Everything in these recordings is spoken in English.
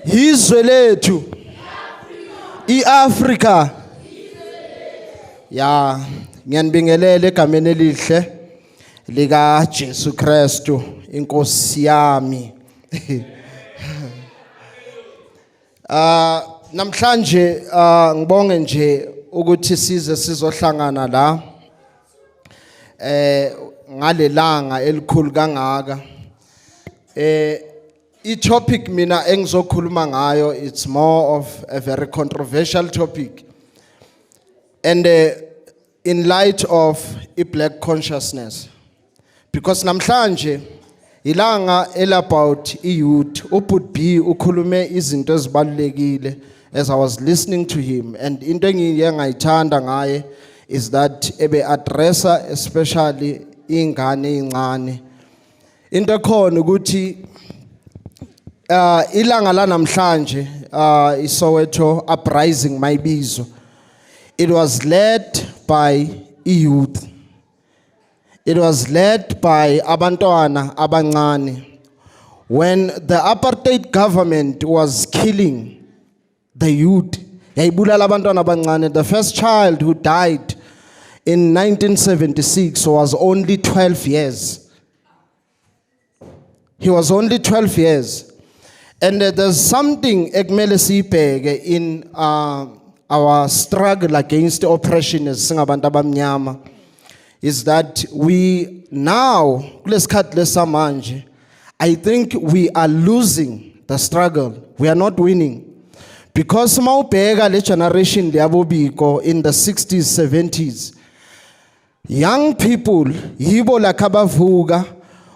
Izwe lethu iAfrika. Ya, ngiyanibingelela egameni elihle lika Jesu Kristu inkosi yami. Namhlanje ngibonge nje ukuthi size sizohlangana la ngalelanga elikhulu kangaka. I-topic mina engizokhuluma ngayo, it's more of a very controversial topic, and in light of black consciousness, because namhlanje ilanga about youth. Uput B ukhulume izinto ezibalulekile as I was listening to him, and into engiyangayithanda ngaye is that ebe addressa especially ingane incane. Into khona ukuthi ilanga la namhlanje iSoweto uprising mayibizo. It was led by youth. It was led by abantwana abancane. When the apartheid government was killing the youth, yayibulala abantwana abancane. The first child who died in 1976 was only 12 years. He was only 12 years. And there's something ekumele sibheke in our struggle against oppression as singabantu abamnyama, is that we now, I think we are losing the struggle. We are not winning. Because mawubheka le generation leyabobiko in the 60s, 70s, young people yibo lakabavuka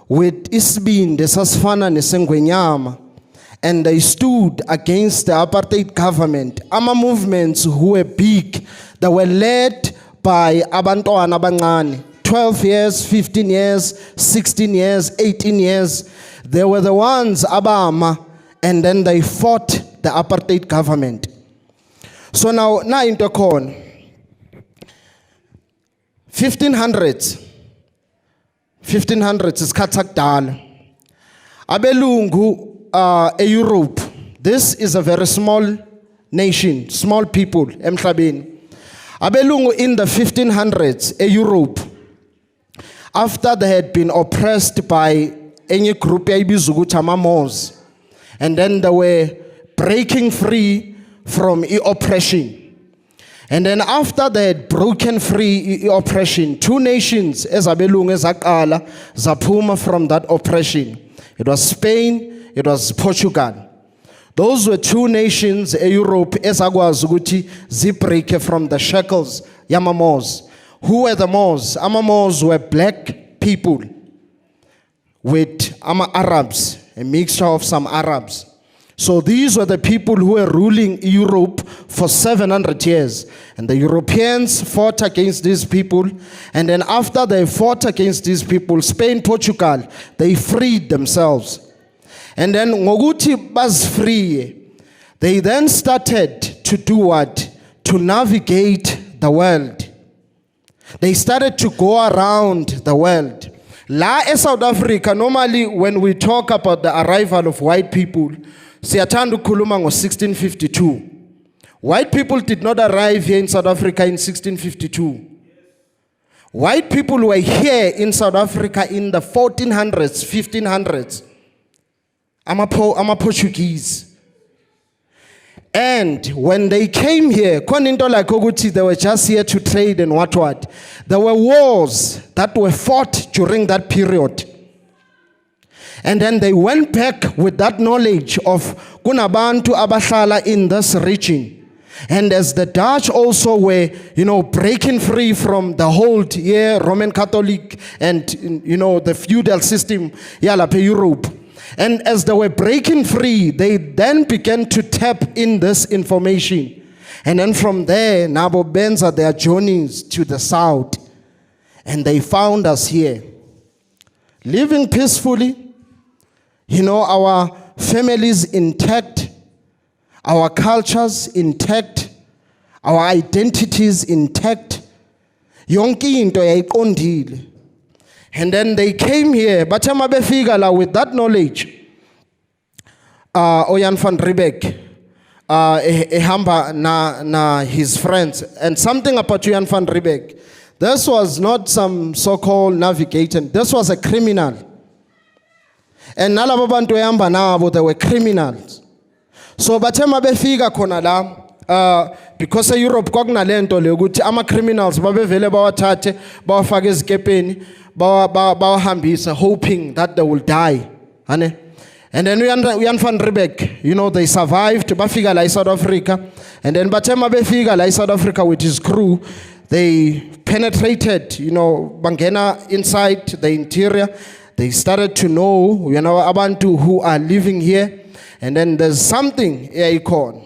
with isibindi sasifana nesengwenyama, and they stood against the apartheid government. Ama movements who were big, they were led by abantwana abancane, 12 years, 15 years, 16 years, 18 years. They were the ones abama, and then they fought the apartheid government. So now into corn 1500s is katakdala abelungu Europe. This is a very small nation, small people emhlabeni. Abelungu in the 1500s Europe, after they had been oppressed by any group yayibizwa ukuthi ama-Moors, and then they were breaking free from oppression. And then after they had broken free oppression, two nations ezabelungu ezaqala zaphuma from that oppression. It was Spain, it was Portugal. Those were two nations Europe ezakwazi ukuthi zibreak from the shackles yama-Moors. Who were the Moors? Ama-Moors were black people with Arabs, a mixture of some Arabs. So these were the people who were ruling Europe for 700 years. And the Europeans fought against these people. And then after they fought against these people, Spain, Portugal, they freed themselves. And then ngokuthi bas free, they then started to do what? To navigate the world. They started to go around the world. La in South Africa, normally when we talk about the arrival of white people, siyathanda ukukhuluma ngo-1652. White people did not arrive here in South Africa in 1652. White people were here in South Africa in the 1400s, 1500s. I'm a Portuguese. And when they came here, they were just here to trade and what. There were wars that were fought during that period. And then they went back with that knowledge of kunabantu abahlala in this region. And as the Dutch also were, breaking free from the hold here, Roman Catholic and, the feudal system, Europe. And as they were breaking free, they then began to tap in this information. And then from there, Nabo Benza their journeys to the south. And they found us here, living peacefully, our families intact, our cultures intact, our identities intact. Yonke into yayiqondile. And then they came here, but with that knowledge, Oyan van Riebeck, ehamba na his friends. And something about Oyan van Riebeck, this was not some so-called navigator. This was a criminal. And nalabo bantu ehamba nabo, they were criminals. So bathema befika khona la, because Europe kwakunalento le ukuthi ama criminals babevele bawathathe bawafaka ezikepeni bawahambisa hoping that they will die. And then Uyan van Riebeck, they survived bafika la South Africa. And then bathema befika la South Africa with his crew, they penetrated, bangena inside the interior. They started to know, abantu who are living here. And then there's something icon.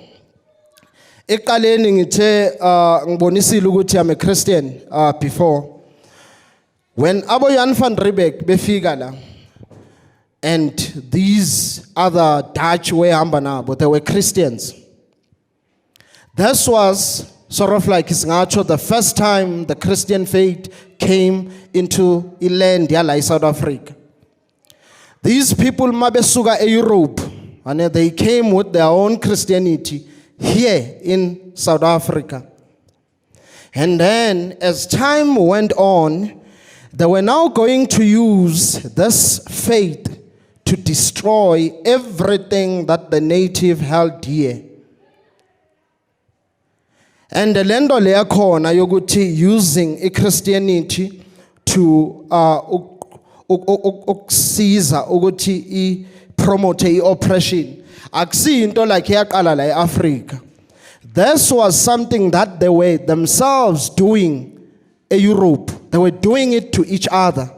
Ekaleni ngithe ngibonisile ukuthi I'm a Christian before. When Jan van Riebeck befika la, and these other Dutch were hamba nabo, they were Christians. This was sort of like the first time the Christian faith came into land yala South Africa. These people mabesuka Europe, and they came with their own Christianity here in South Africa. And then as time went on, they were now going to use this faith to destroy everything that the native held dear. And the lendo leyakhona yokuthi using Christianity to ukusiza ukuthi promote oppression. Akusi into like yaqala la eAfrica. This was something that they were themselves doing in Europe. They were doing it to each other.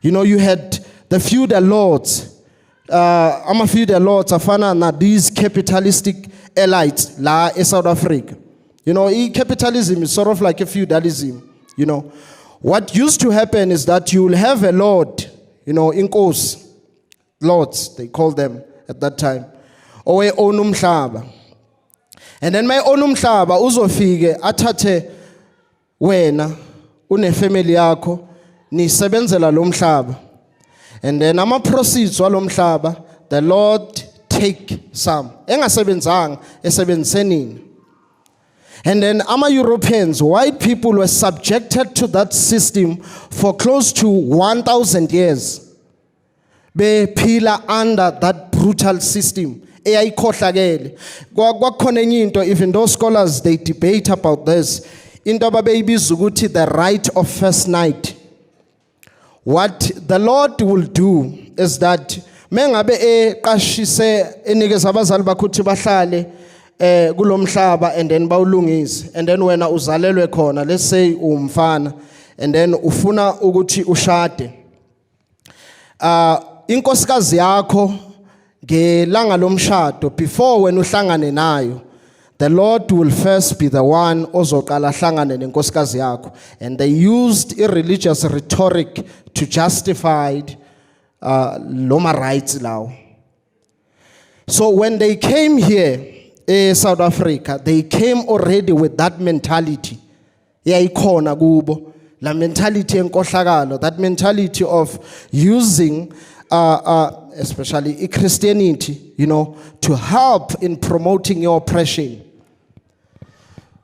You had the feudal lords. Feudal lords afana na these capitalistic elites la in South Africa. Capitalism is sort of like a feudalism. What used to happen is that you will have a lord, Nkos, lords, they called them at that time. Owe onumhlaba. And then my onumhlaba uzofike athathe wena une family yakho nisebenzela lo mhlaba. And then ama proceeds walo mhlaba, the Lord take some. Engasebenzanga esebenzenini. And then ama Europeans, white people were subjected to that system for close to 1,000 years. Bephila under that brutal system. Eyayikhohlakele. Kwakhona enye into, even those scholars they debate about this. Into ababeyibiza ukuthi the right of first night. What the Lord will do is that mengabe eqashise enikeza abazali bakho ukuthi bahlale kulomhlaba and then bawulungise, and then wena uzalelwe khona, let's say umfana, and then ufuna ukuthi ushade. Inkosikazi yakho ngelanga lomshado, before when uhlangane nayo, the Lord will first be the one ozoqala hlangane nenkosikazi yakho. And they used irreligious rhetoric to justify Loma rights law. So when they came here in South Africa, they came already with that mentality. Yayikhona kubo la mentality enkohlakalo, that mentality of using especially Christianity, to help in promoting your oppression.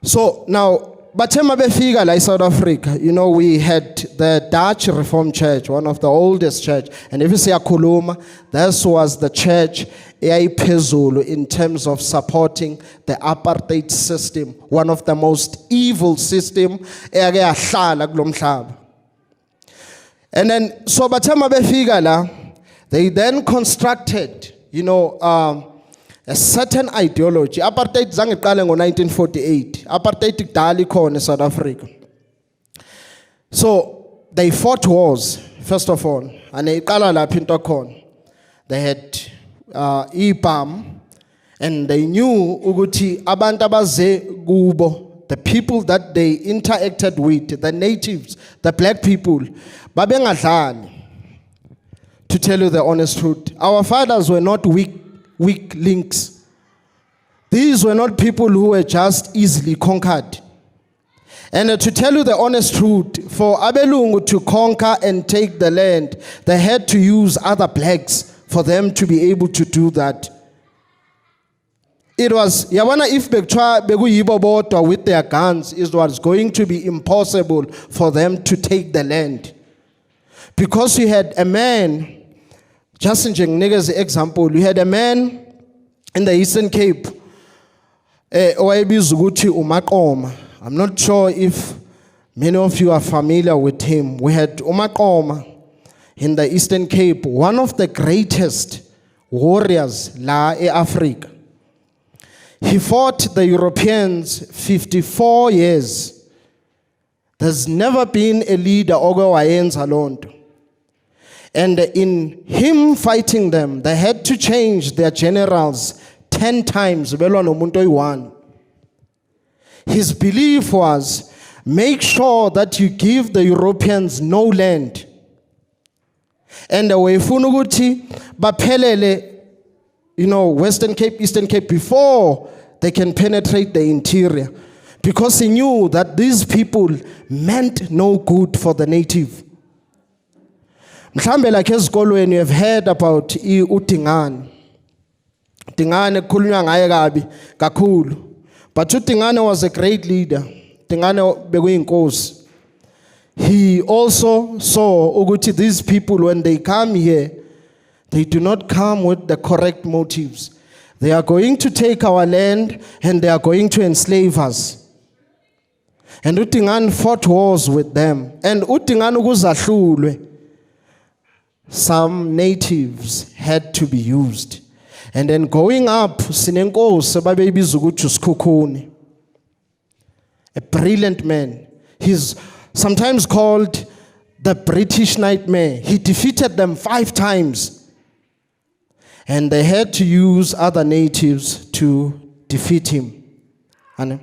So now, bathema befika la South Africa, we had the Dutch Reformed Church, one of the oldest church. And if you say Akhuluma, this was the church eyayiphezulu in terms of supporting the apartheid system, one of the most evil system eyake yahlala kulomhlaba. And then, so bathema befika la, they then constructed, a certain ideology. Apartheid zange iqale ngo-1948. Apartheid kudala ikhona South Africa. So they fought wars, first of all. And iqala lapho into khona. They had ibam, and they knew ukuthi abantu abaze kubo, the people that they interacted with, the natives, the black people, babengadlali. To tell you the honest truth, our fathers were not weak links. These were not people who were just easily conquered. And to tell you the honest truth, for Abelungu to conquer and take the land, they had to use other blacks for them to be able to do that. It was, yabona, if bekuyibo bodwa with their guns, it was going to be impossible for them to take the land. Because you had a man, just in niggas example, you had a man in the Eastern Cape, owayebizwa ukuthi uMaqoma. I'm not sure if many of you are familiar with him. We had uMaqoma in the Eastern Cape, one of the greatest warriors la Africa. He fought the Europeans 54 years. There's never been a leader ogowayenza lonto. And in him fighting them, they had to change their generals 10 times. His belief was, make sure that you give the Europeans no land. And the way Funuguti, Bapelele, Western Cape, Eastern Cape, before they can penetrate the interior. Because he knew that these people meant no good for the native. Mhlambe like esikolweni you have heard about uDingane. Dingane kukhulunywa ngaye kabi kakhulu. But uDingane was a great leader. Dingane bekuyinkosi. He also saw ukuthi these people, when they come here, they do not come with the correct motives. They are going to take our land and they are going to enslave us. And uDingane fought wars with them. And uDingane ukuzahlulwe, some natives had to be used. And then going up, sinenkosi babeyibizwa ukuthi uSikhukhune. A brilliant man. He's sometimes called the British nightmare. He defeated them 5 times. And they had to use other natives to defeat him. And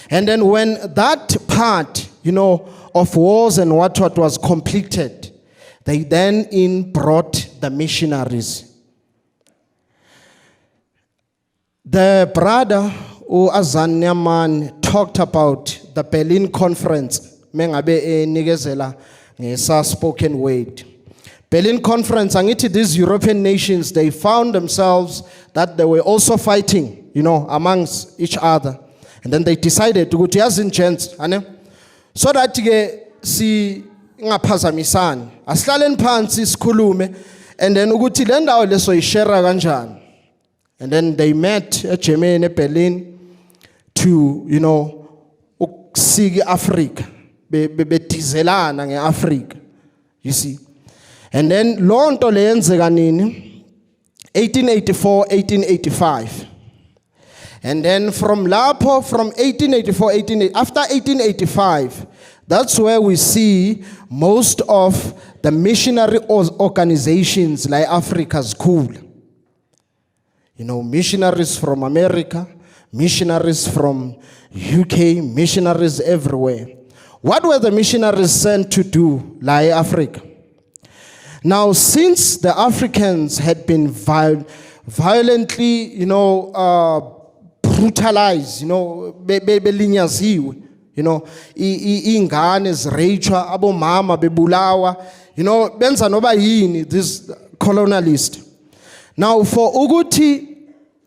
then when that part, of wars and what was completed, they then brought the missionaries. The brother Azan Yaman talked about the Berlin Conference. Mengabe nikezela ngesa spoken word. Berlin Conference, angithi these European nations, they found themselves that they were also fighting, amongst each other. And then they decided to go to yazi chance, so that si ngaphazamisani. Asihlaleni phansi sikhulume and then ukuthi le ndawo leso ishare kanjani. And then they met at Germany, Berlin, to, ukusika Africa. Betizelana nge-Africa, you see. And then lonto leyenzeka nini 1884 1885. And then from 1884 after 1885, that's where we see most of the missionary organizations like Africa's cool. Missionaries from America, missionaries from UK, missionaries everywhere. What were the missionaries sent to do, like Africa? Now, since the Africans had been violently, brutalized, belinyaziwe, ingane zirejwa, abomama bebulawa, benza noba yini, this colonialist. Now, for ukuthi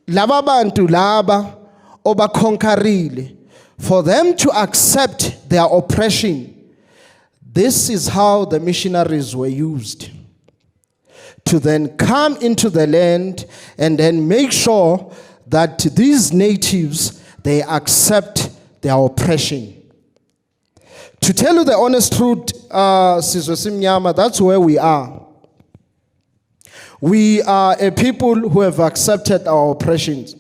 laba bantu laba obakhonkarile, for them to accept their oppression, this is how the missionaries were used. To then come into the land and then make sure that these natives, they accept their oppression. To tell you the honest truth, Sizwe Simnyama, that's where we are. We are a people who have accepted our oppressions.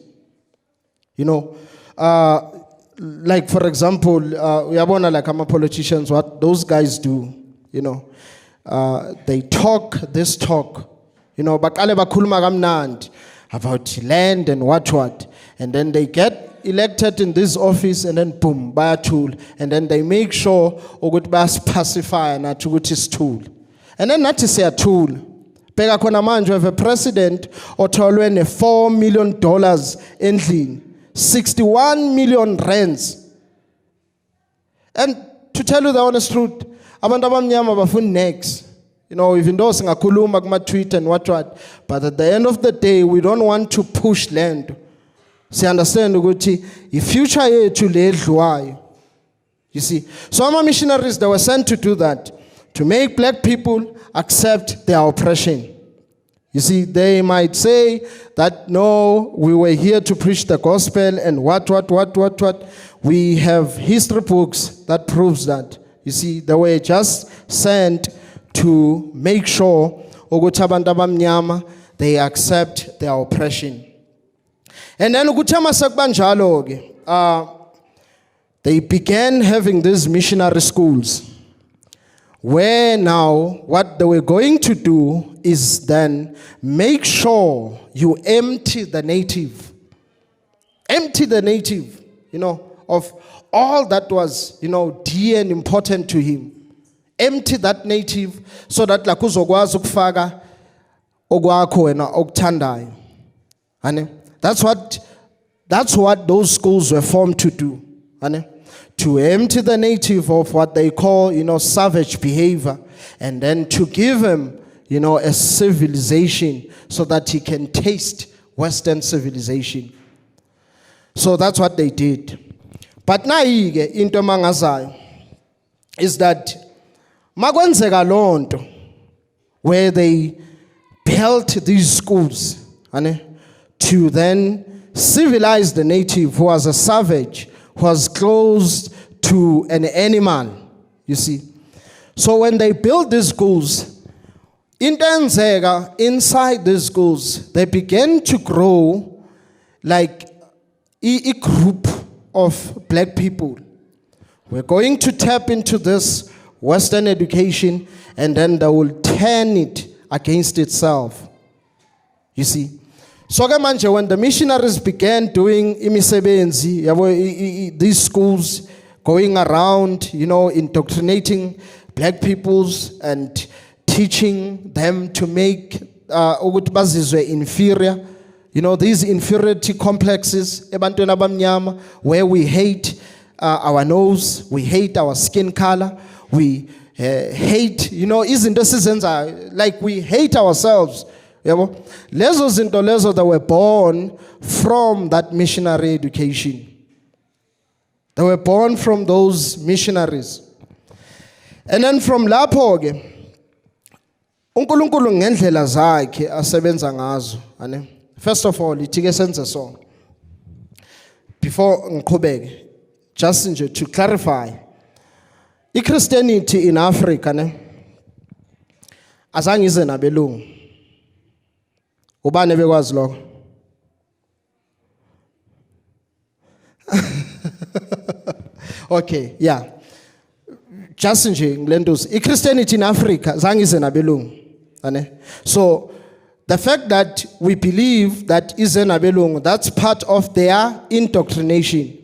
Like for example, uyabona like politicians, what those guys do, they talk this talk, bakale bakhuluma kamnandi about land and what, and then they get elected in this office and then boom, bayathula, and then they make sure ukuthi basipacify nathi ukuthi sithule, and then nathi siyathula. Bheka khona manje we have a president otholwe ne$4 million endlini, 61 million rands. And to tell you the honest truth, abantu abamnyama bafuna next. even though singakhuluma kuma-tweet and what, but at the end of the day, we don't want to push land. See, understand ukuthi i-future yethu le edliwayo. You see, so our missionaries, they were sent to do that, to make black people accept their oppression. You see, they might say that, no, we were here to preach the gospel and what. We have history books that proves that. You see, they were just sent to make sure ukuthi abantu abamnyama they accept their oppression. And then ukuthi masekunjalo ke, they began having these missionary schools, where now what they were going to do is then make sure you empty the native, of all that was, dear and important to him. Empty that native so that la kuzokwazi ukufaka okwakho wena okuthandayo. That's what those schools were formed to do. To empty the native of what they call, savage behavior, and then to give him, a civilization so that he can taste Western civilization. So that's what they did. But now into mangazayo is that makwenzeka lonto where they built these schools to then civilize the native who was a savage, who was close to an animal, you see. So when they built these schools, inside these schools, they began to grow like a group of black people. We're going to tap into this Western education, and then they will turn it against itself. You see. So when the missionaries began doing imisebenzi, these schools going around, indoctrinating black peoples and teaching them to make ukuthi bazizwe inferior, these inferiority complexes ebantwini abamnyama, where we hate our nose, we hate our skin color, we hate, izinto esizenzayo, like we hate ourselves. Lezo zinto lezo that were born from that missionary education. They were born from those missionaries. And then from lapho ke uNkulunkulu ngendlela zakhe asebenza ngazo, first of all ithi ke senze so. Before ngiqhubeke, just nje to clarify, iChristianity in Africa azange ize nabelungu. Ubani bekwazi lokho? Okay, yeah. Just nje ngilentuzi. iChristianity in Africa zange ize nabelungu. So the fact that we believe that ize nabelungu, that's part of their indoctrination.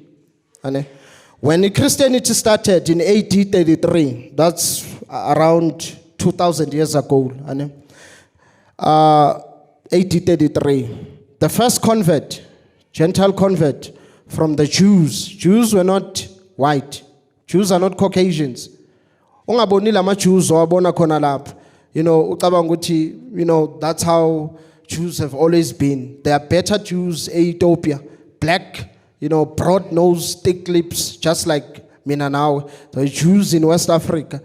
When Christianity started in AD 33, that's around 2,000 years ago. 1833, the first convert, Gentile convert from the Jews. Jews were not white. Jews are not Caucasians. Ungaboni lama Jews owabona khona lapha. Ucabanga ukuthi, that's how Jews have always been. They are better Jews, Ethiopia, black, broad nose, thick lips, just like mina now. The Jews in West Africa.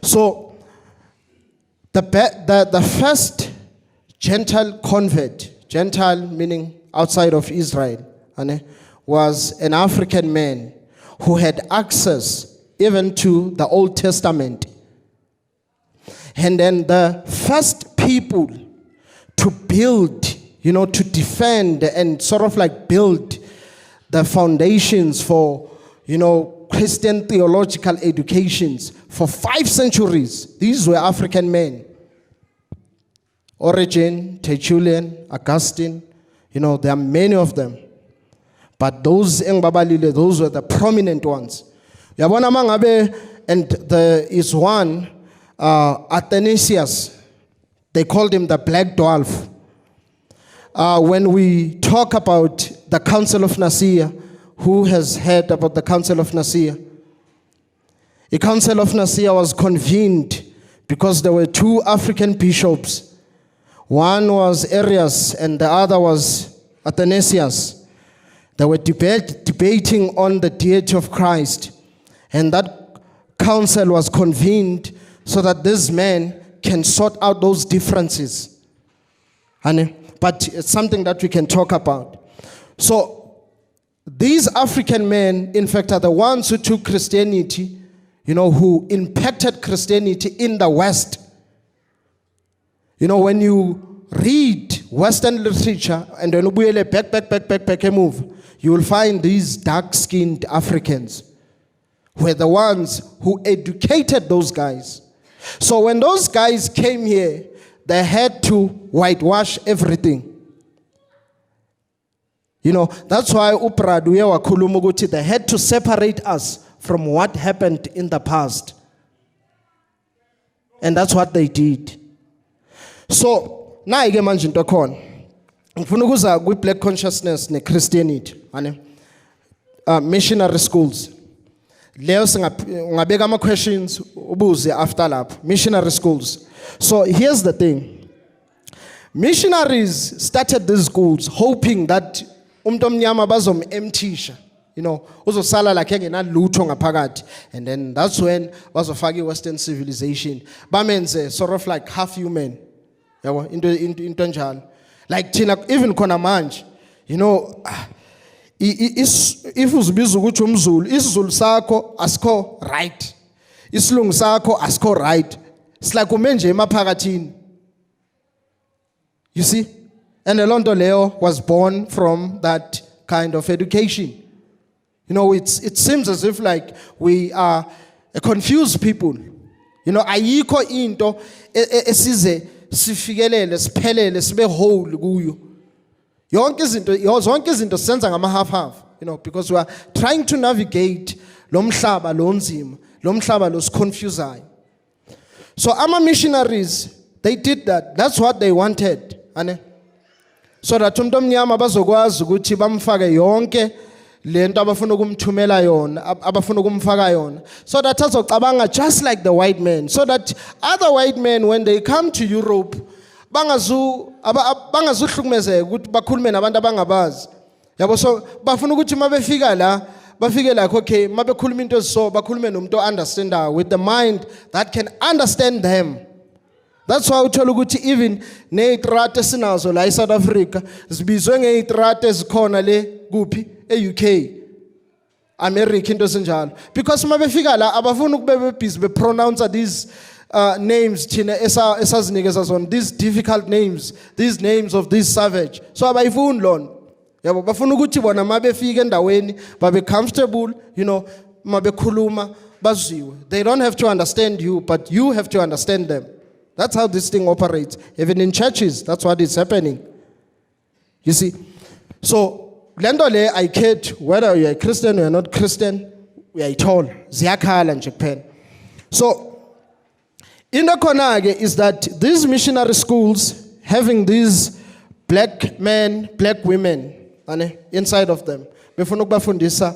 So the first Gentile convert, Gentile meaning outside of Israel, was an African man who had access even to the Old Testament. And then the first people to build, to defend and sort of like build the foundations for, Christian theological educations for 5 centuries. These were African men. Origen, Tertullian, Augustine, there are many of them. But those those were the prominent ones. And there is one, Athanasius, they called him the Black Dwarf. When we talk about the Council of Nicaea, who has heard about the Council of Nicaea? The Council of Nicaea was convened because there were two African bishops. One was Arius and the other was Athanasius. They were debating on the deity of Christ. And that council was convened so that this man can sort out those differences. But it's something that we can talk about. So these African men, in fact, are the ones who took Christianity, who impacted Christianity in the West. When you read Western literature and then back and move, you will find these dark-skinned Africans were the ones who educated those guys. So when those guys came here, they had to whitewash everything. That's why uPraduye wakhuluma ukuthi they had to separate us from what happened in the past. And that's what they did. So, naike manje into khona. Ngifuna ukuza kwi black consciousness ne Christianity, missionary schools. Leo ngabeka ama questions ubuze after lapho. Missionary schools. So, here's the thing. Missionaries started these schools hoping that umuntu omnyama bazomemptisha, uzosala like engenalutho ngaphakathi. And then that's when bazofaka iWestern civilization. Bamenze sort of like half human. Yabo into njalo. Like thina even khona manje, if uzibiza ukuthi umZulu, isiZulu sakho asikho right. Isilungu sakho asikho right. It's like umenje emaphakathini. You see? And Elondo Leo was born from that kind of education. It seems as if like we are a confused people. Ayikho into esize sifikelele siphelele sibe whole kuyo. Zonke izinto senza ngama half, because we are trying to navigate lo mhlaba lo nzima, lo mhlaba lo siconfusayo. So ama missionaries, they did that. That's what they wanted. So that umuntu omnyama bazokwazi ukuthi bamfake yonke lento abafuna ukumthumela yona, abafuna ukumfaka yona, so that azocabanga just like the white man, so that other white men when they come to Europe bangazuhlukumezeka ukuthi bakhulume nabantu abangabazi. Yabo, so bafuna ukuthi mabefika la bafike like okay, mabekhuluma into so bakhulume nomuntu understander with the mind that can understand them. That's why uthola ukuthi even nezitrate sinazo la eSouth Africa zibizwe ngezitrate ezikhona le kuphi eUK, America into esinjalo, because mabefika la abafuna ukube busy be pronounce these names thina esazinikeza zona, these difficult names, these names of this savage. So abayifuni lona. Yabo, bafuna ukuthi bona mabefika endaweni babe comfortable, mabekhuluma baziwe. They don't have to understand you, but you have to understand them. That's how this thing operates. Even in churches, that's what is happening. You see? So, lendole I cared whether you're a Christian or you're not Christian, we are told. Ziyakhala nje kuphela. So, in the Konage is that these missionary schools having these black men, black women inside of them, befuna ukubafundisa,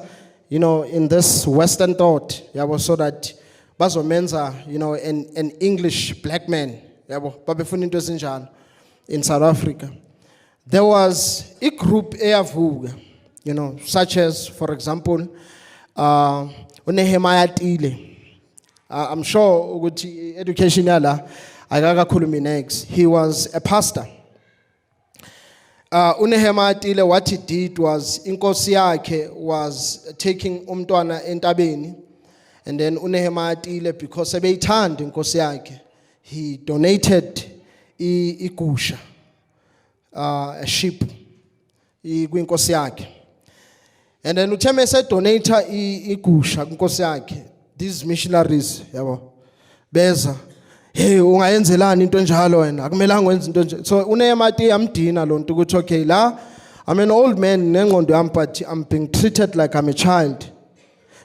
in this Western thought, so that bazomenza, an English black man, babefuna into ezinjalo in South Africa. There was a group eyavuka, such as, for example, uNehemiah. I'm sure ukuthi education yala akakakhulumi next. He was a pastor. uNehemiah, what he did was, inkosi yakhe was taking umntwana entabeni, and then uNehemiah, because ebeyithanda inkosi yakhe, he donated igusha, a sheep, kwinkosi yakhe. And then utheme donate igusha kwinkosi yakhe, these missionaries yabo beza, hey ungayenzelani into enjalo wena, akumelanga wenze into enjalo. So uNehemiah amdina lo nto ukuthi okay, la I'm an old man nengqondo yami, but I'm being treated like I'm a child.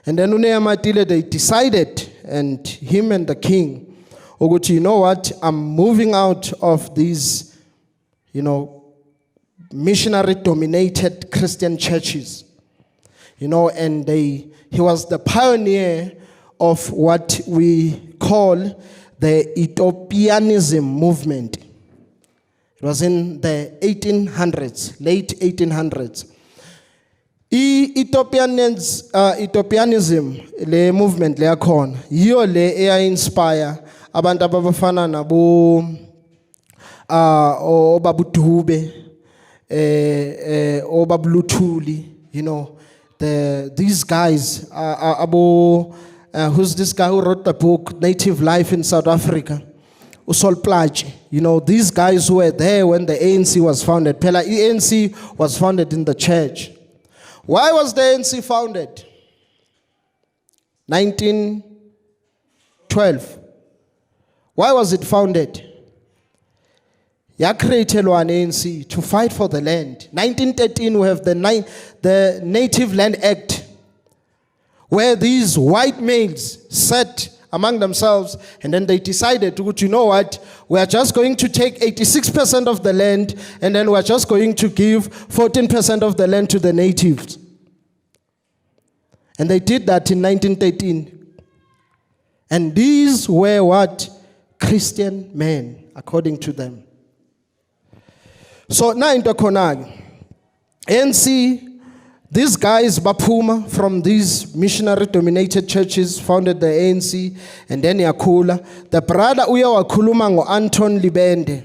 And then uNehemiah, they decided, and him and the king, ukuthi, you know what, I'm moving out of these, missionary dominated Christian churches. And he was the pioneer of what we call the Ethiopianism movement. It was in the 1800s, late 1800s. Ethiopianism, le movement le yakhona, yiyo le eya-inspire abantu abafana nabo Obabudube, Obabluthuli, you know, these guys, who's this guy who wrote the book, Native Life in South Africa? Usol Plaatje. You know, these guys who were there when the ANC was founded. Phela ANC was founded in the church. Why was the ANC founded? 1912. Why was it founded? Yakreyitelwa ANC to fight for the land. 1913 we have the Native Land Act, where these white males sat among themselves and then they decided, you know what, we are just going to take 86% of the land and then we are just going to give 14% of the land to the natives. And they did that in 1913. And these were what? Christian men, according to them. So now in the Konag, ANC, these guys, Bapuma, from these missionary-dominated churches, founded the ANC, and then Yakula. The brother uya wakhuluma ngo-Anton Libende,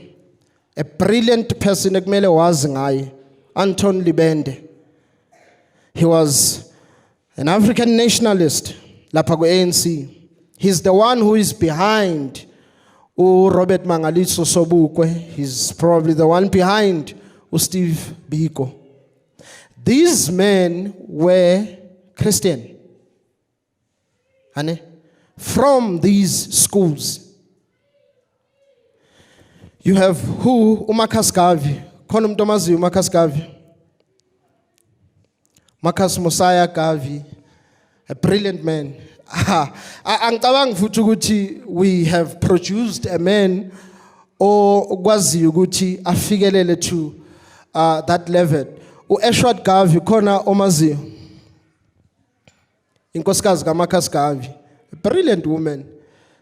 a brilliant person ekumele wazi ngaye, Anton Libende. He was an African nationalist, lapha ku-ANC. He's the one who is behind Robert Mangaliso Sobukwe. He's probably the one behind Steve Biko. These men were Christian. From these schools. You have who? Umakas Gavi. Konum Tomazi Umakas Gavi. Makas Mosiah Gavi. A brilliant man. We have produced a man okwazi ukuthi afikelele to that level. U-Eshwat Gavi khona omaziyo. Inkosikazi kaMakas Gavi. A brilliant woman.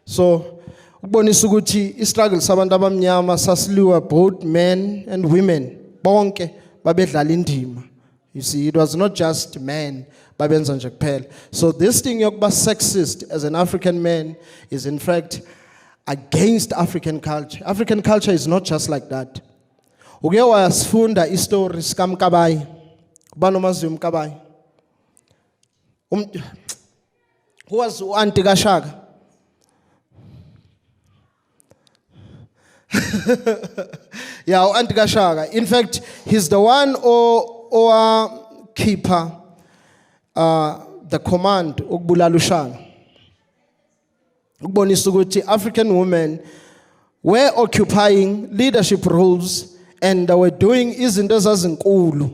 So ukubonisa ukuthi istruggle sabantu abamnyama sasiliwa both men and women. Bonke babedlala indima. You see, it was not just men. So this thing yokuba sexist as an African man is in fact against African culture. African culture is not just like that. Uke wasifunda stories kaMkabayi. Ubani omaziyo uMkabayi? Who was u-Auntie kaShaka? Yeah, u-Auntie kaShaka. In fact, he's the one or keeper the command ukubulala uShaka. Ukubonisa ukuthi African women were occupying leadership roles and they were doing izinto ezazinkulu.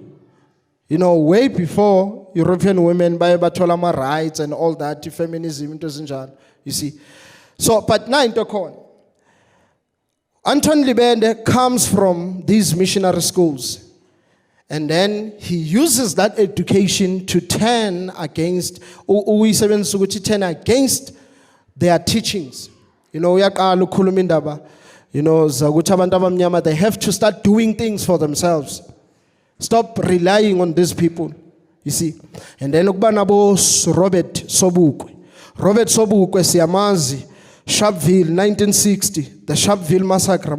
You know, way before European women baye bathola ama rights and all that, feminism into ezinjalo. You see. So but now into khona. Anton Libende comes from these missionary schools. And then he uses that education to turn against their teachings. You know, they have to start doing things for themselves. Stop relying on these people. You see. And then Robert Sobukwe. Robert Sobukwe siyamazi, Sharpeville 1960, the Sharpeville massacre.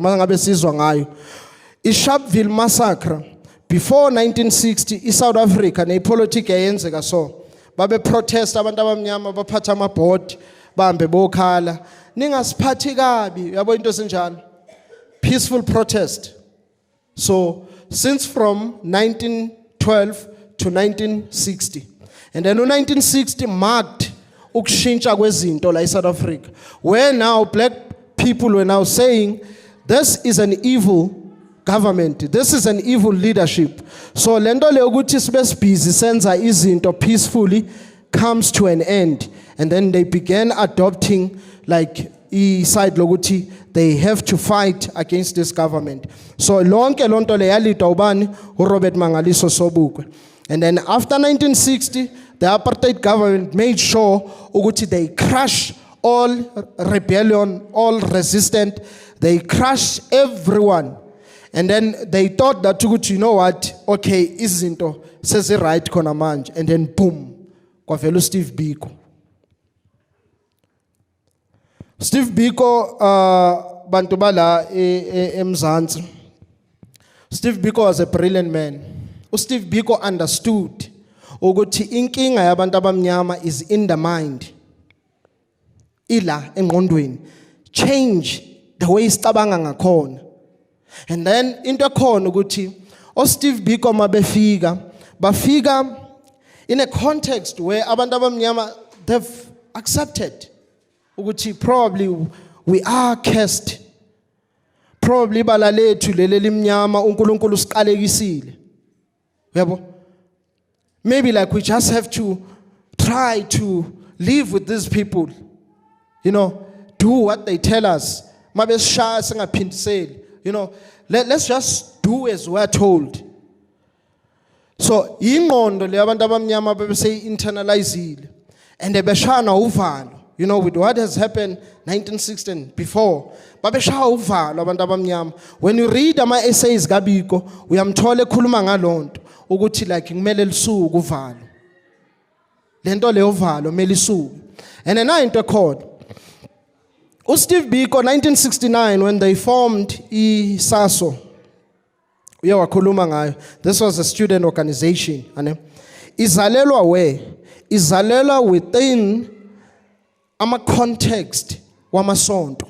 The Sharpeville massacre. Before 1960, South Africa, politics yenzeka so. Babe protest abantu abamnyama baphatha amabhodi bambe bokhala. Ningasiphathi kabi, yabo into esinjalo. Peaceful protest. So, since from 1912 to 1960. And then in 1960 marked ukushintsha kwezinto la South Africa. Where now black people were now saying this is an evil government. This is an evil leadership. So lento le ukuthi sibe busy senza izinto peacefully comes to an end. And then they began adopting like side lokuthi they have to fight against this government. So lonke lonto le yalita ubani uRobert Mangaliso Sobukwe. And then after 1960, the apartheid government made sure ukuthi they crush all rebellion, all resistant. They crushed everyone. And then they thought that, you know what, okay, izinto sezi right khona manje. And then boom, kwavela Steve Biko. Steve Biko, bantu bala eMzansi. Steve Biko was a brilliant man. Steve Biko understood ukuthi inkinga yabantu abamnyama is in the mind. Ila engqondweni. Change the way isicabanga ngakhona. And then into khona ukuthi Steve Biko bafika in a context where abantu abamnyama they've accepted ukuthi probably we are cursed. Probably ibala lethu leli limnyama uNkulunkulu siqalekisile. Yabo? Maybe like we just have to try to live with these people. You know, do what they tell us. Mabeshaya singaphindiseli. You know, let's just do as we're told. So, ingqondo le abantu abamnyama bese internalizile and beshana uvalo. You know, with what has happened 1916 before. Babeshaya uvalo abantu abamnyama. When you read ama essays kaBiko, uyamthola ekhuluma ngalonto ukuthi like kumele lisuku uvalo. Lento le uvalo kumele lisuku. And then into code. Steve Biko 1969 when they formed iSASO. Uyawakhuluma ngayo. This was a student organization, izalelwa where? Izalelwa within ama context wamasonto.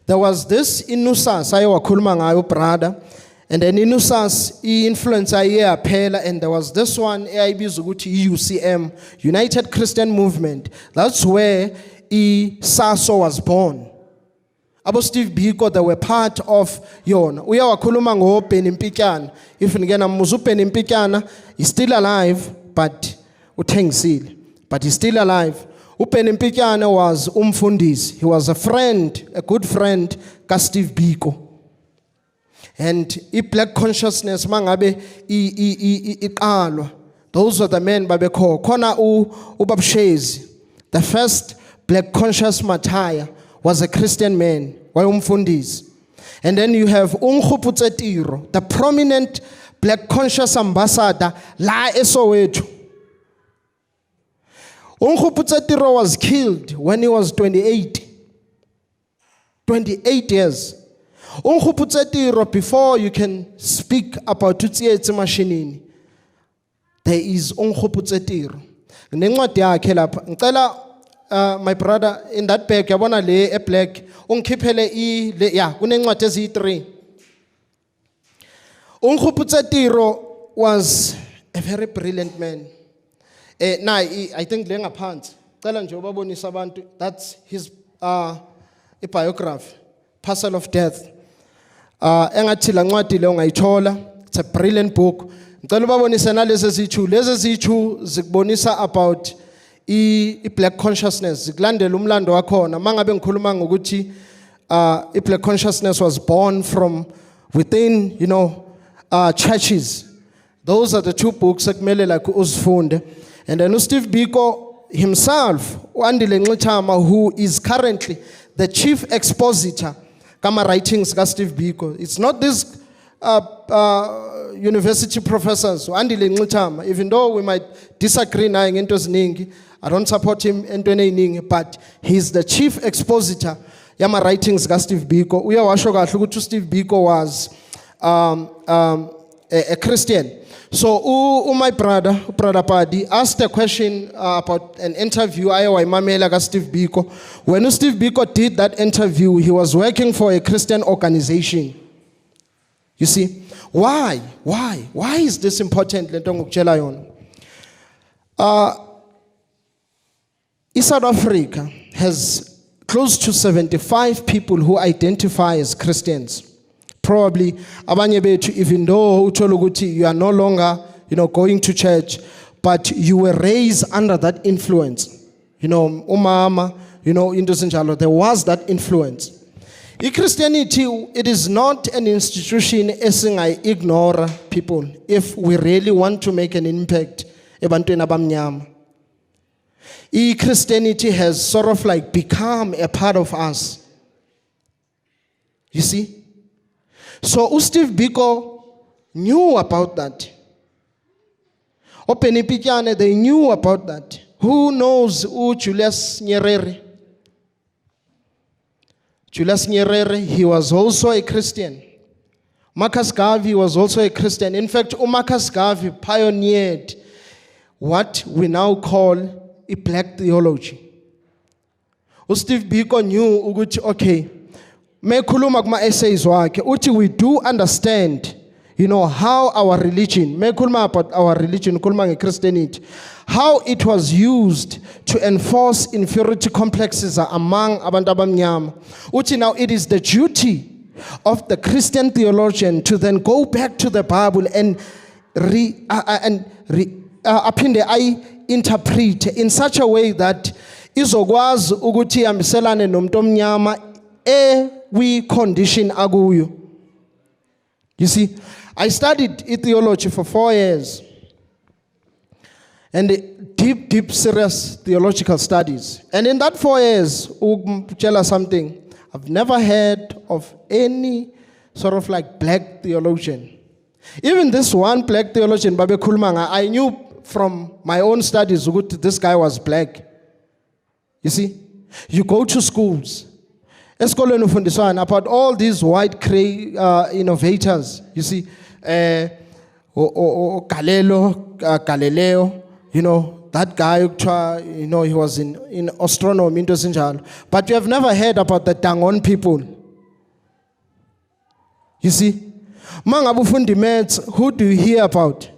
There was this inusas ayewakhuluma ngayo brother, and then inusas influence ayeyaphela, and there was this one eyayibizwa ukuthi UCM, United Christian Movement. That's where iSASO was born. Abo Steve Biko, they were part of yona. Uyawakhuluma ngoBeni Mpikana. If ngena muzu uBeni Mpikana, he's still alive, but uthengisile. But he's still alive. uBeni Mpikana was umfundisi. He was a friend, a good friend ka Steve Biko. And black consciousness mangabe iqalwa. Those were the men babekho. Khona uBabshezi, the first black conscious martyr, was a Christian man, wayumfundisi. And then you have Nkosithabile, the prominent black conscious ambassador la eSoweto. Nkosithabile was killed when he was 28. 28 years. Nkosithabile, before you can speak about Tutsietsi Mashinini, there is Nkosithabile. Nencwadi yakhe lapha. Ngicela my brother in that bag yabona le e black ungikhiphele le yeah kunencwadi ezi3. Nkosithabile was a very brilliant man. I think le ngaphansi cela nje ubabonisa abantu, that's his biography, Parcel of Death. Engathi la ncwadi le ungayithola. It's a brilliant book. Ngicela ubabonise nalezi zithu zikubonisa about black consciousness. Zikulandela umlando wakhona mangabe ngikhuluma ngokuthi black consciousness was born from within, you know, churches. Those are the two books ekumele like uzifunde. And then Steve Biko himself, uAndile Nxitama, who is currently the chief expositor kama writings ka Steve Biko. It's not this university professors, uAndile Nxitama, even though we might disagree naye ngento eziningi, I don't support him entweni eziningi, but he's the chief expositor yama writings ka Steve Biko. Uyawasho kahle ukuthi Steve Biko was a Christian. So my brother Padi asked a question about an interview ayewayimamela ka Steve Biko. When Steve Biko did that interview, he was working for a Christian organization. You see, why is this important? Lento ngikutshela yona. South Africa has close to 75 people who identify as Christians. Probably abanye bethu, even though uthola ukuthi you are no longer, you know, going to church, but you were raised under that influence. You know, umama, you know, into ezinjalo, there was that influence. Christianity, it is not an institution ignore people if we really want to make an impact ebantwini abamnyama. Christianity has sort of like become a part of us. You see? So Steve Biko knew about that. Openi Pityane, they knew about that. Who knows Julius Nyerere? Julius Nyerere, he was also a Christian. Marcus Garvey was also a Christian. In fact, Marcus Garvey pioneered what we now call a black theology. Steve Biko knew ukuthi okay, mekhuluma kuma essays wakhe uthi we do understand, how our religion, mekhuluma about our religion, khuluma ngeChristianity, how it was used to enforce inferiority complexes among abantu abamnyama. Uthi now it is the duty of the Christian theologian to then go back to the Bible and interpret in such a way that izokwazi ukuthi ihambiselane nomuntu omnyama condition akuyo. You see, I studied theology for 4 years. And deep, serious theological studies. And in that 4 years, ukutshela something, I've never heard of any sort of like black theologian. Even this one black theologian, Babe Kulmanga, I knew from my own studies that this guy was black. You see, you go to schools, about all these white innovators. You see, Galileo, that guy, he was in astronomy, but you have never heard about the Dangon people. You see, who do you hear about?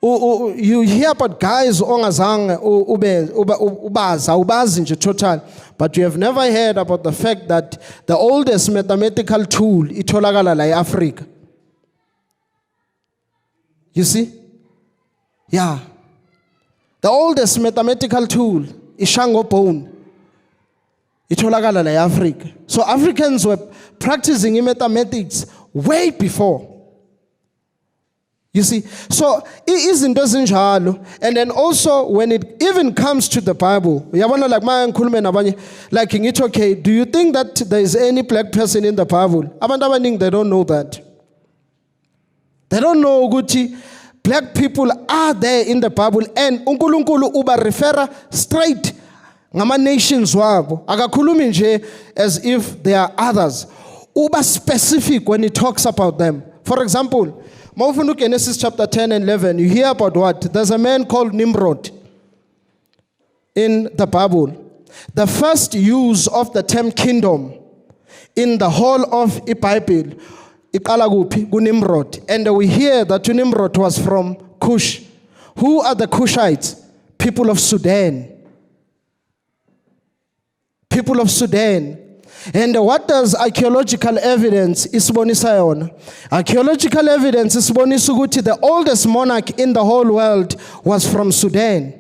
You hear about guys ongazange ubazi nje total, but you have never heard about the fact that the oldest mathematical tool itholakala la eAfrica. You see? Yeah. The oldest mathematical tool is Shango bone. Itholakala la eAfrica. So Africans were practicing in mathematics way before. You see, so it isn't njalo. And then also when it even comes to the Bible, like it's okay, do you think that there is any black person in the Bible? They don't know that. They don't know Gucci. Black people are there in the Bible, and uNkulunkulu uba refer straight ngama nations wabo. Akakhulumi nje as if there are others. Uba specific when he talks about them. For example, Genesis chapter 10 and 11, you hear about what? There's a man called Nimrod in the Bible. The first use of the term kingdom in the whole of the Bible, Nimrod. And we hear that Nimrod was from Cush. Who are the Cushites? People of Sudan. People of Sudan. And what does archaeological evidence isibonisa yona? Archaeological evidence isibonisa ukuthi the oldest monarch in the whole world was from Sudan.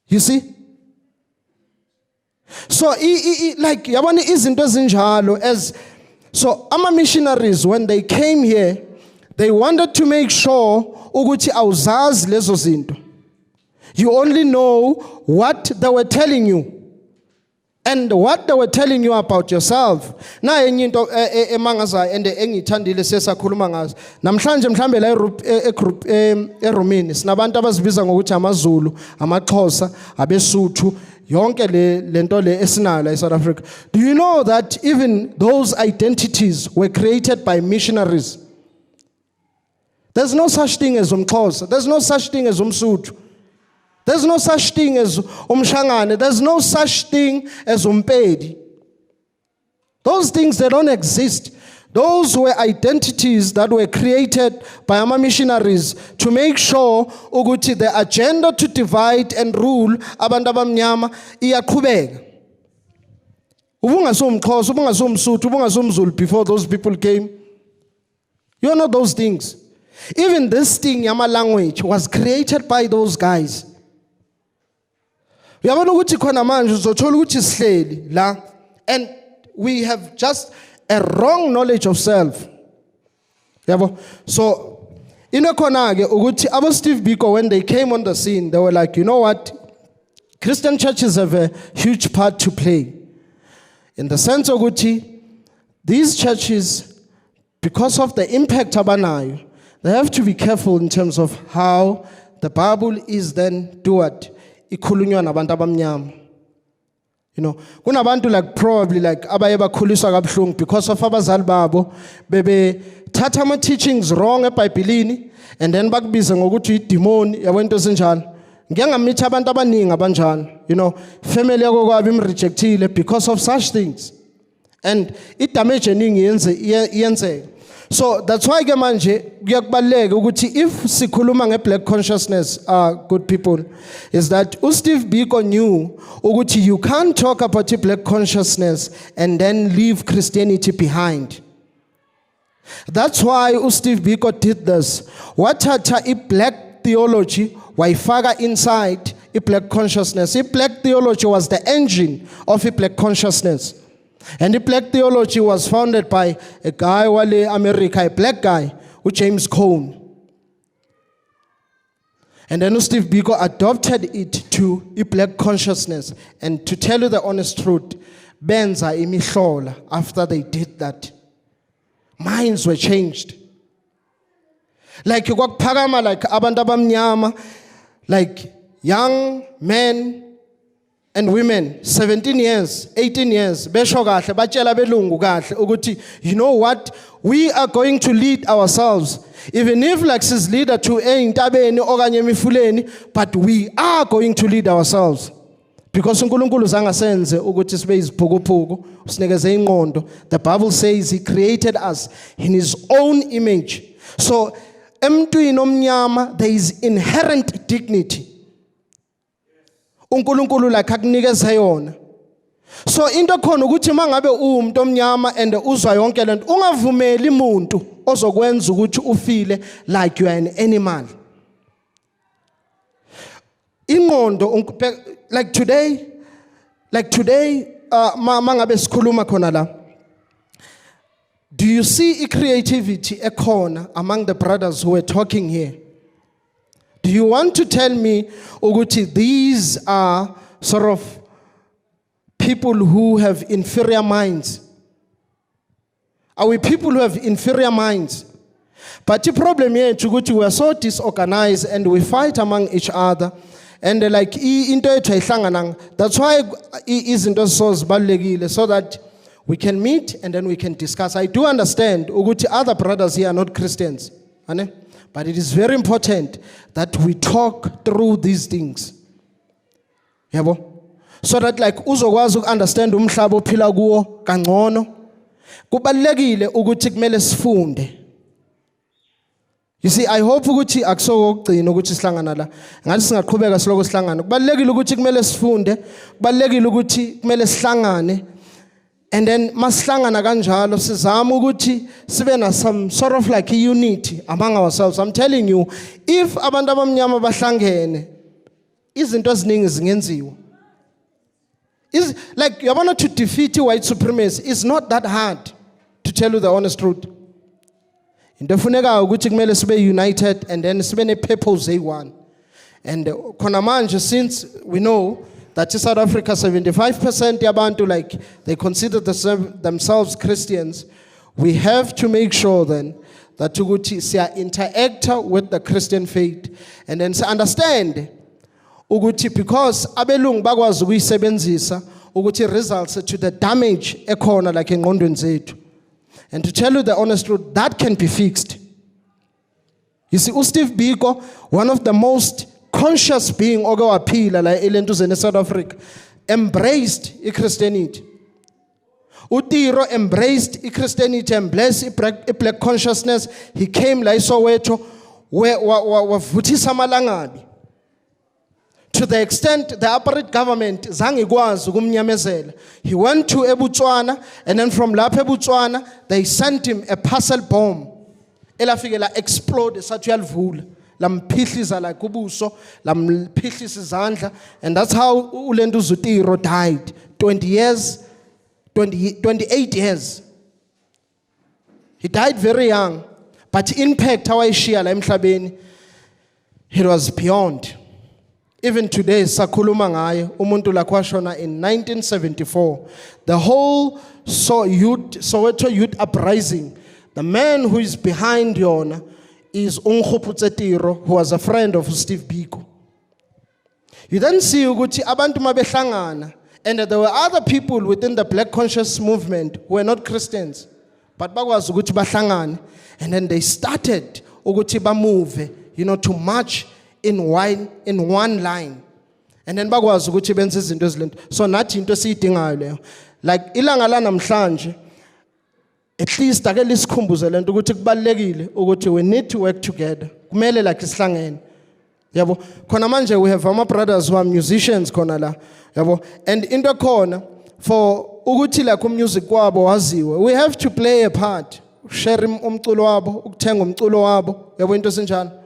You see? So like yabona izinto ezinjalo as so ama missionaries when they came here, they wanted to make sure ukuthi awuzazi lezo zinto. You only know what they were telling you. And what they were telling you about yourself. Na enye into emangaza and engithandile sesakhuluma ngazo. Namhlanje mhlambe la egroup eRomini sinabantu abazibiza ngokuthi amaZulu, amaXhosa, abeSuthu, yonke lento le esinayo la eSouth Africa. Do you know that even those identities were created by missionaries? There's no such thing as umXhosa. There's no such thing as umSuthu. There's no such thing as umshangane. There's no such thing as umpedi. Those things, they don't exist. Those were identities that were created by our missionaries to make sure ukuthi the agenda to divide and rule abantu abamnyama iyaqhubeka. Ubungasomxhosa, ubungasomsuthu, ubungasomzulu before those people came. You know those things. Even this thing, yama language, was created by those guys. And we have just a wrong knowledge of self. So Inokhona-ke ukuthi abo Steve Biko, when they came on the scene, they were like, you know what? Christian churches have a huge part to play. In the sense of ukuthi, these churches, because of the impact abanayo, they have to be careful in terms of how the Bible is then do what? Ikhulunywa nabantu abamnyama. You know, kunabantu like probably like abaye bakhuliswa kabuhlungu because of abazali babo bebe thatha ama teachings wrong eBhayibhelini and then bakubiza ngokuthi idemon yabento ezinjalo. Ngeke ngamitha abantu abaningi abanjalo. You know, family yako kwabi imrejectile because of such things. And it damage eningi yenze. So that's why ke manje kuyakubaleka ukuthi if sikhuluma ngeblack consciousness, good people, is that Steve Biko knew ukuthi you can't talk about black consciousness and then leave Christianity behind. That's why Steve Biko did this. Wathatha black theology wayifaka inside black consciousness. Black theology was the engine of black consciousness. And the black theology was founded by a guy wale America, a black guy, James Cone. And then Steve Biko adopted it to a black consciousness. And to tell you the honest truth, benza imihlola after they did that. Minds were changed. Like you got parama, like abantu abamnyama, like young men and women, 17 years, 18 years, besho kahle, batshela belungu kahle ukuthi, you know what, we are going to lead ourselves. Even if like sis leader to intabeni okanye emifuleni, but we are going to lead ourselves. Because uNkulunkulu zangasenze ukuthi sibe iziphukuphukhu, usinikeze ingqondo. The Bible says he created us in his own image. So emntwini omnyama there is inherent dignity. uNkulunkulu like akunikeza yona. So into khona ukuthi mangabe umuntu omnyama and uzwa yonke lento ungavumeli umuntu ozokwenza ukuthi ufile like you are an animal. Inqondo like today mangabe sikhuluma khona la. Do you see creativity ekhona among the brothers who were talking here? Do you want to tell me, Uguti, these are sort of people who have inferior minds? Are we people who have inferior minds? But the problem here, Uguti, we are so disorganized and we fight among each other. And like, that's why it isn't so that we can meet and then we can discuss. I do understand, Uguti, other brothers here are not Christians. But it is very important that we talk through these things. Yabo? So that like uzokwazi ukunderstand umhlaba ophila kuwo kangcono. Kubalekile ukuthi kumele sifunde. You see, I hope ukuthi akusokugcina ukuthi sihlangana la. Ngathi singaqhubeka siloko sihlangana. Kubalekile ukuthi kumele sifunde, kubalekile ukuthi kumele sihlangane. And then masihlangana kanjalo sizama ukuthi sibe na some sort of like a unity among ourselves. I'm telling you, if abantu abamnyama bahlangene, izinto eziningi zingenziwa. Is like yabona to defeat white supremacy is not that hard, to tell you the honest truth. Into efunekayo ukuthi kumele sibe united and then sibe ne purpose eyi-one. And khona manje, since we know that in South Africa 75% yabantu like they consider themselves Christians, we have to make sure then that ukuthi siya interact with the Christian faith and then understand ukuthi because abelungu bakwazi ukuyisebenzisa ukuthi results to the damage ekhona like engqondweni zethu. And to tell you the honest truth, that can be fixed. You see, Steve Biko, one of the most conscious being ogawaphila la elentuzeni South Africa, embraced Christianity. Utiro embraced Christianity, embraced black consciousness. He came la Soweto wavuthisa amalangabi. To the extent the apartheid government zange ikwazi ukumnyamezela. He went to eBotswana, and then from lapha eBotswana they sent him a parcel bomb. Elafike la explode sathi uyalivula. Lamphihlisa la kubuso, lamphihlisa izandla, and that's how uLentuza Utiro died. 28 years. He died very young. but impact awayishiya la emhlabeni, it was beyond. Even today, sakhuluma ngaye, umuntu la kwashona in 1974. The whole Soweto youth uprising, the man who is behind yona is Nkosithabile, who was a friend of Steve Biko. You then see ukuthi abantu mabehlangana, and there were other people within the Black Conscious movement who were not Christians, but bakwazi ukuthi bahlangane, and then they started ukuthi bamove, to march in one line, and then bakwazi ukuthi benze izinto ezilento. So nathi into siyidingayo leyo, like ilanga la namhlanje, at least ake lisikhumbuze lento ukuthi kubalekile ukuthi we need to work together. Kumele like isihlangene. Yabo, khona manje we have our brothers who are musicians khona la. Yabo, and into khona for ukuthi la ku music kwabo waziwe, we have to play a part. Share umculo wabo, ukuthenga umculo wabo. Yabo into sinjalo.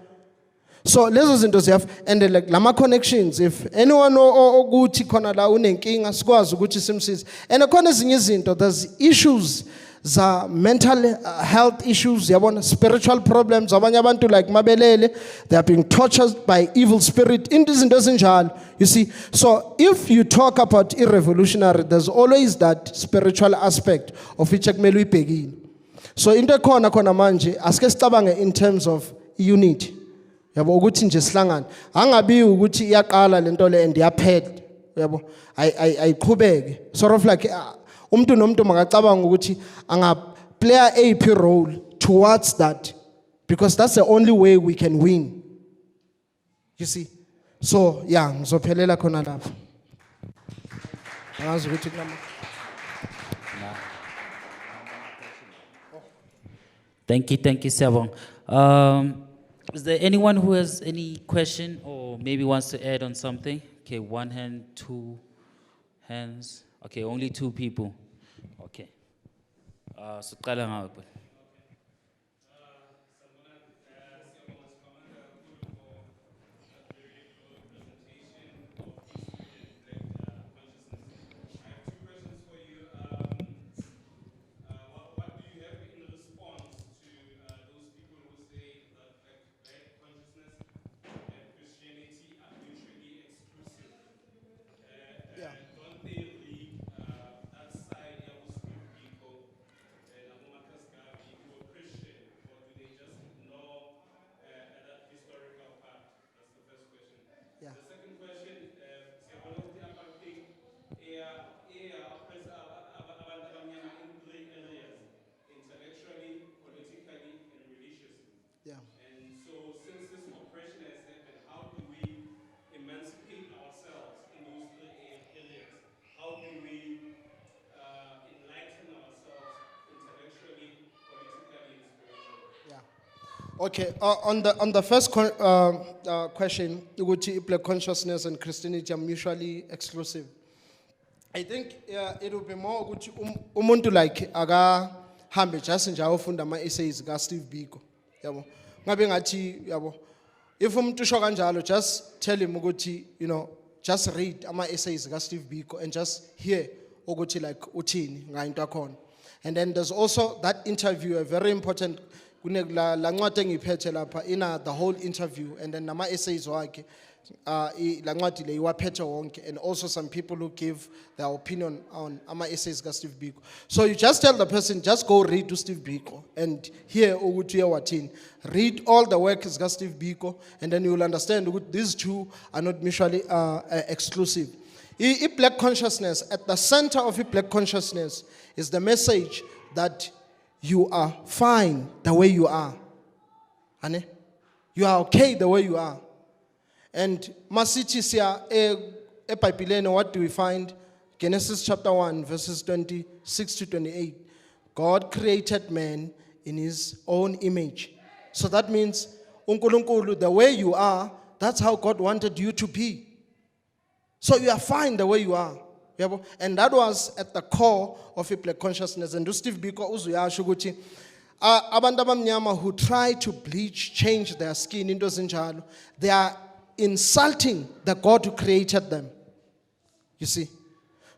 So lezo zinto ziyaf, and like lama connections, if anyone ukuthi khona la unenkinga sikwazi ukuthi simsize. And khona ezinye izinto, there's issues za mental health issues, yabona, spiritual problems, abanye abantu like mabelele, they are being tortured by evil spirit, into izinto ezinjalo. You see, so if you talk about irrevolutionary, there's always that spiritual aspect of which ekumele uyibhekile. So into khona manje asike sicabange in terms of unity. Yabo, ukuthi nje sihlangane, angabi ukuthi iyaqala lento le and yaphela, yabo, ayiqhubeke, sort of like umuntu nomuntu makacabanga ukuthi anga play a AP role towards that, because that's the only way we can win. You see, so yeah, ngizophelela khona lapho. Angazi ukuthi kunama. Thank you, Siyabonga. Is there anyone who has any question or maybe wants to add on something? Okay, one hand, two hands. Okay, only two people. Okay. So qala ngawe. Okay, on the first question, ukuthi Black consciousness and Christianity are mutually exclusive. I think it will be more ukuthi umuntu like aga hambe just nje ayofunda ama essays ka Steve Biko, yabo. Ngabe ngathi yabo, if umuntu usho kanjalo, just tell him ukuthi, just read ama essays ka Steve Biko and just hear ukuthi like uthini ngainto akhona. And then there's also that interview, a very important la ncwadi engiphethe lapha ina the whole interview, and then nama essays wakhe la ncwadi le iwaphethe wonke, and also some people who give their opinion on ama essays ka Steve Biko. So you just tell the person, just go read to Steve Biko and hear ukuthi wathini. Read all the works ka Steve Biko, and then you will understand that these two are not mutually exclusive. Black consciousness, at the center of Black consciousness is the message that you are fine the way you are. Ane? You are okay the way you are. And masithi siya eBhayibhelini, what do we find? Genesis chapter 1 verses 26 to 28. God created man in his own image. So that means uNkulunkulu, the way you are, that's how God wanted you to be. So you are fine the way you are. And that was at the core of Black consciousness. And Steve Biko uzuyasho ukuthi abantu abamnyama who try to bleach, change their skin into zinjalo, they are insulting the God who created them. You see?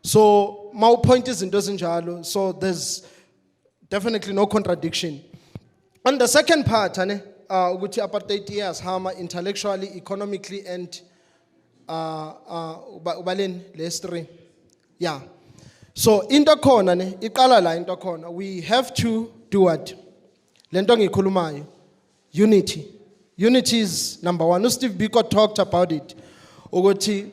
So my point is into zinjalo, so there's definitely no contradiction. On the second part, ukuthi apartheid iyasihama intellectually, economically, and ubaleni le-history. Yeah. So into khona ne iqala la into khona. We have to do what? Lento ngikhulumayo. Unity. Unity is number one. Steve Biko talked about it. Ukuthi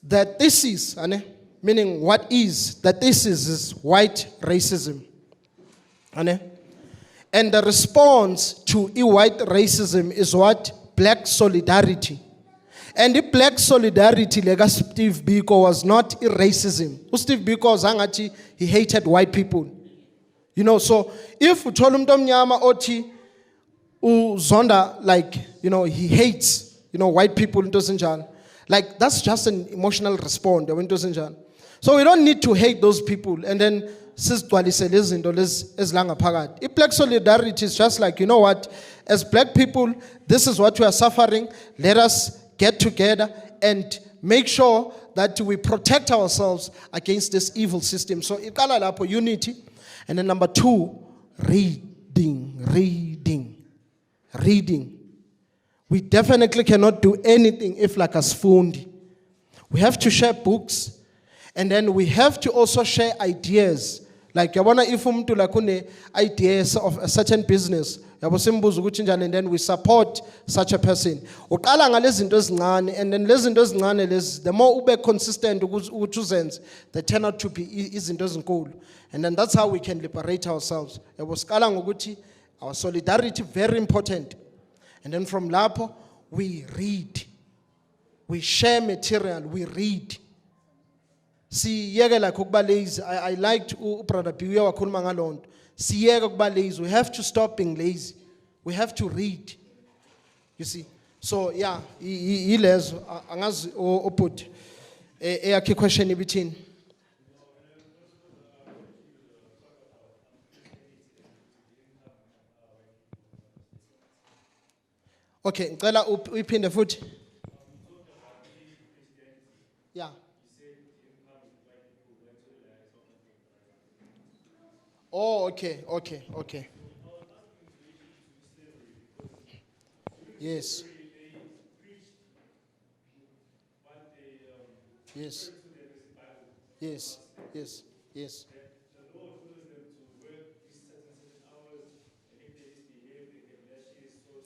the thesis, meaning what is the thesis is white racism. And the response to white racism is what? Black solidarity. And the black solidarity, like Steve Biko, was not racism. Steve Biko zangati he hated white people. You know, so if utolum domnyama oti uzonda, like, you know, he hates, you know, white people in Tosinjan, like that's just an emotional response. So we don't need to hate those people and then black solidarity is just like, you know what, as black people, this is what we are suffering. Let us get together and make sure that we protect ourselves against this evil system. So ikala lapho unity. And then number two, reading. We definitely cannot do anything if like a spoon. We have to share books, and then we have to also share ideas. Like if like ideas of a certain business, and then we support such a person. And then the more ube consistent, they turn out to be cool. And then that's how we can liberate ourselves. Our solidarity very important. And then from Lapo, we read. We share material, we read. See, like lazy. I liked Brother Piwa wakhuluma ngalonto. Siyeke kuba lazy. We have to stop being lazy. We have to read. You see. So yeah, ilezo angazi oput. Eyakhe question ibithini. Okay, ngicela uyiphinde futhi. Yeah. Oh, okay. Yes.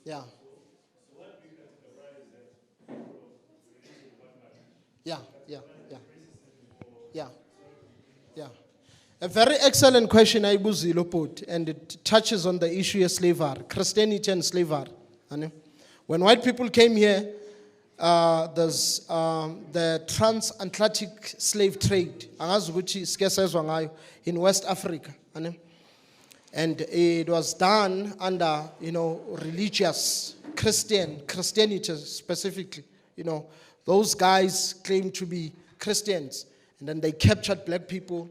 Yeah. A very excellent question, Aibuzilo put, and it touches on the issue of slavery, Christianity and slavery. When white people came here, there's the transatlantic slave trade in West Africa. And it was done under, religious Christianity specifically. Those guys claimed to be Christians, and then they captured black people,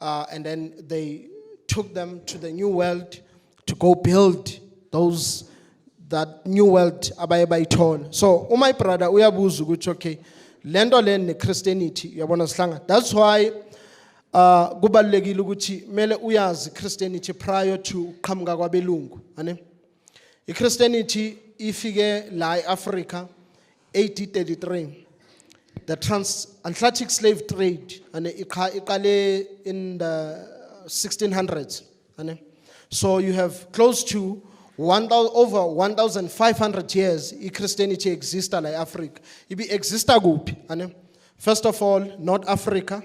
and then they took them to the New World to go build that New World abaye. So, my brother, uyabuza ukuthi okay, lento le Christianity yabona sihlanga. That's why kubalulekile ukuthi mele uyazi Christianity prior to qhamuka kwabelungu, Christianity ifike la eAfrica 1833. The transatlantic slave trade and iqale in the 1600s. So you have close to over 1,500 years Christianity exists in Africa. It exists kuphi? First of all, North Africa.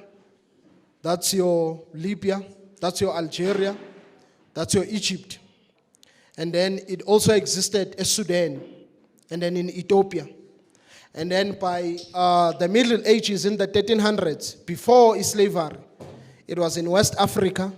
That's your Libya. That's your Algeria. That's your Egypt. And then it also existed in Sudan. And then in Ethiopia. And then by the Middle Ages in the 1300s, before slavery, it was in West Africa,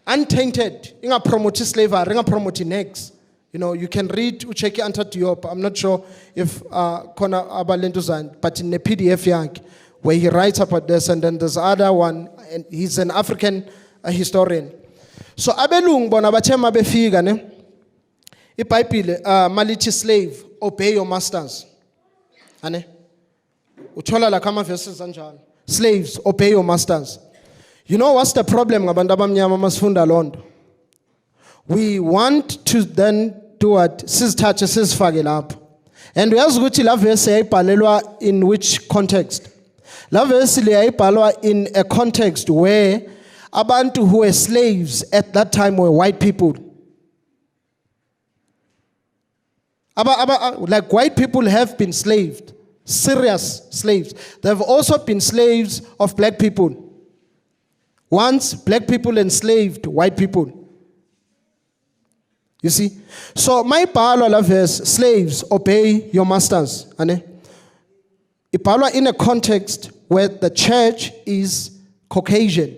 untainted. Inga promote slavery, inga promote next. You can read Ucheki Anta Diop. I'm not sure if Kona Abalentuzan, but in the PDF yank, where he writes about this, and then there's other one, and he's an African historian. So Abelung Bonabachema Befiga, ne? Ipaipile malichi slave, obey your masters. Uchola la kama verses anjalo. Slaves, obey your masters. You know what's the problem ngabantu abamnyama masifunda lonto? We want to then do what? Sizithathe sizifake lapho. And uyazi ukuthi la verse yayibhalelwa in which context? La verse yayibhalwa in a context where abantu who were slaves at that time were white people. Like white people have been slaved, serious slaves. They have also been slaves of black people. Once black people enslaved white people. You see? So my Paolo verse, slaves, obey your masters. Ipalwa in a context where the church is Caucasian,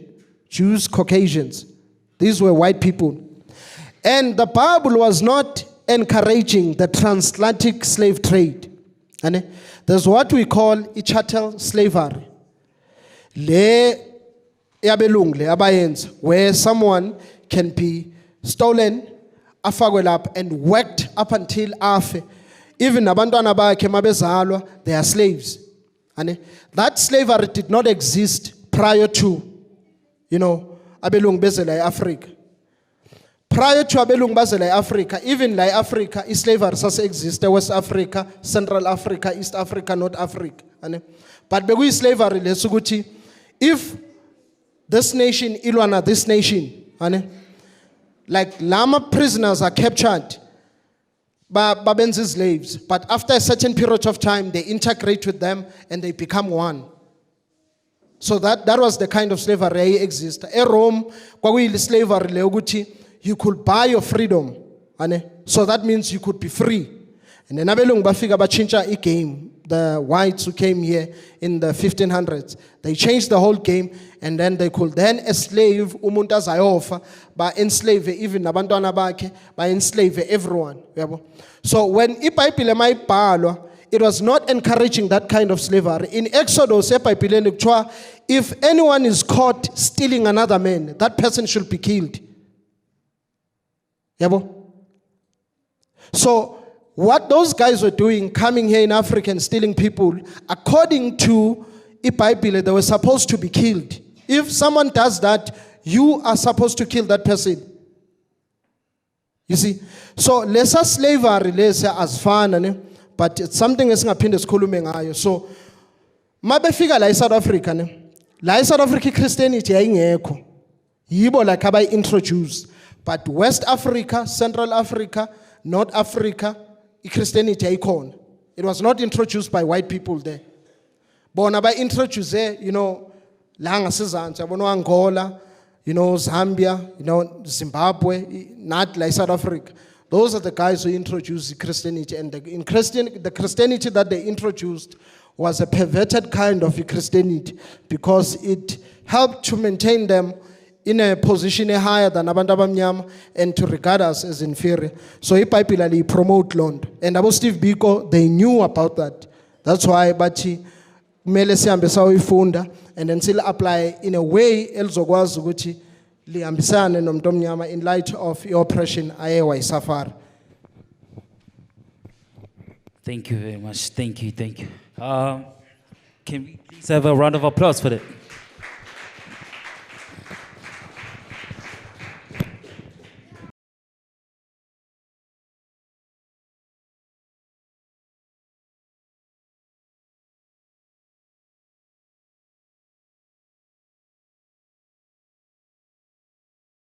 Jews, Caucasians. These were white people. And the Bible was not encouraging the transatlantic slave trade. There's what we call chattel slavery. Where someone can be stolen, and worked up until afe. Even abantwana bakhe mabezalwa, they are slaves. That slavery did not exist prior to, abelungu bezela eAfrica. Prior to abelungu bazela eAfrica, even like Africa, slavery sase exist, West Africa, Central Africa, East Africa, North Africa. But bekuyi slavery lesukuthi, if this nation ilwana this nation, like Lama prisoners are captured, babenzi slaves. But after a certain period of time, they integrate with them and they become one. So that was the kind of slavery that exists. In Rome, slavery you could buy your freedom. So that means you could be free. And then abelungu bafika bachinja a game. The whites who came here in the 1500s, they changed the whole game, and then they could then enslave umuntu azayofa, ba enslave even abantwana bakhe, ba enslave everyone. So when iBhayibheli mayibhalwa, it was not encouraging that kind of slavery. In Exodus, if anyone is caught stealing another man, that person should be killed. So what those guys were doing, coming here in Africa and stealing people, according to iBhayibheli, they were supposed to be killed. If someone does that, you are supposed to kill that person. You see? So, lesser slavery, lesser as fun, but it's something that's not ngayo. So, mabefika la South Africa, la South Africa Christianity ayingekho. Yibo like abai introduced. But West Africa, Central Africa, North Africa, Christianity icon. It was not introduced by white people there. But by introduce, Langa Sizanza, Angola, Zambia, Zimbabwe, not like South Africa. Those are the guys who introduced Christianity. And the Christianity that they introduced was a perverted kind of Christianity because it helped to maintain them in a position higher than abantu abamnyama and to regard us as inferior. So iBhayibheli promote London. And Abu Steve Biko, they knew about that. That's why bathi kumele sihambe sayoyifunda and then still apply in a way elizokwazi ukuthi lihambisane nomuntu omnyama in light of your oppression aye wayisafara. Thank you very much. Thank you. Can we please have a round of applause for that?